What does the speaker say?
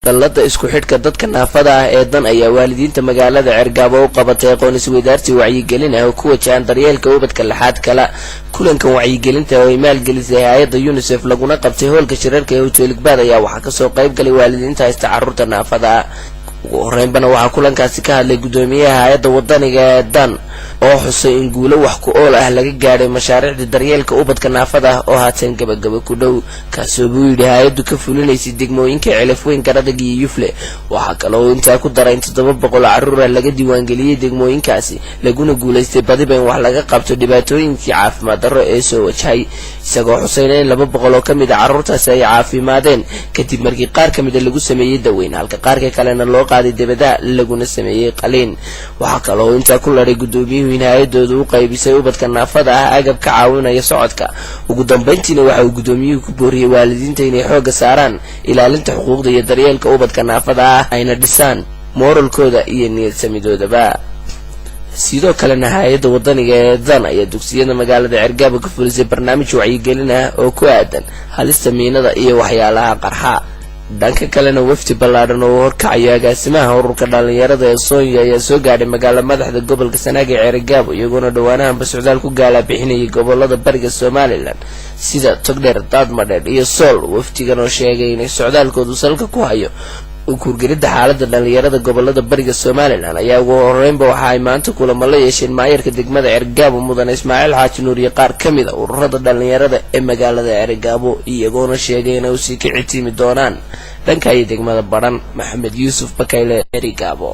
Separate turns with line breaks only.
dallada isku xidhka dadka naafada ah ee dan ayaa waalidiinta magaalada Cergaabo u qabatay aqoon isweydaarsi wacyigelin ah oo ku wajahan daryeelka ubadka laxaad kala kulankan wacyigelinta oo ay maalgelisay hay'adda UNICEF laguna qabtay hoolka shirarka ee Hotel Gbaad ayaa waxaa ka soo qayb galay waalidiinta haysta carruurta naafada ah ugu horeynbana waxaa kulankaasi ka hadlay gudoomiyaha hay'adda wadaniga ee dan oo xusay in guulo wax ku ool ah laga gaaray mashaariicda daryeelka ubadka naafada ah oo haatan gabagaba ku dhow kaasoo buu yidhi hay'addu ka fulinaysay degmooyinka Celafweyn Garadag iyo Yufle waxaa kale oo intaa ku daray in 700 carruur ah laga diiwaangeliyay degmooyinkaasi laguna guuleystay badiba in wax laga qabto dhibaatooyinkii caafimaad darro ee soo wajahay isagoo xusayna in 200 oo ka mid ah carruurtaasi ay caafimaadeen kadib markii qaar ka mid ah lagu sameeyay daweyn halka qaarka kalena loo qaaday dibadda laguna sameeyay qaliin waxaa kale oo intaa ku laray gudoomiyuhu in hay'adoodu u qaybisay ubadka naafada ah agab ka caawinaya socodka ugu dambeyntiina waxa uu gudoomiyuhu ku booriyay waalidiinta inay xoog saaraan ilaalinta xuquuqda iyo daryeelka ubadka naafada ah ayna dhisaan moralkooda iyo niyad samidoodaba sidoo kalena hay'adda wadaniga ee dan ayaa dugsiyada magaalada Cergaabo ka fulisay barnaamij wacyigelin ah oo ku aadan halista miinada iyo waxyaalaha qarxa dhanka kalena wafdi ballaaran oo horkacaya agaasimaha ururka dhalinyarada ee Soomaaliya ayaa soo gaadhay magaalada madaxda gobolka Sanaag ee Cergaabo iyagoona dhawaanahanba socdaal ku gaala bixinayay gobolada bariga Somaliland sida Togdheer, Daadmadheedh iyo Sool wafdigan oo sheegay in socdaalkoodu salka ku hayo kurgirida xaaladda dhalinyarada gobolada bariga Somaliland ayaa ugu horeynba waxa ay maanta kulamo la yeesheen maayarka degmada Cergaabo Mudane Ismaaciil Xaaji Nuur iyo qaar ka mid ah ururada dhalinyarada ee magaalada Cergaabo iyagoona sheegay in ay si kici timi doonaan dhanka ay degmada Baran Maxamed Yuusuf Bakayle Cergaabo.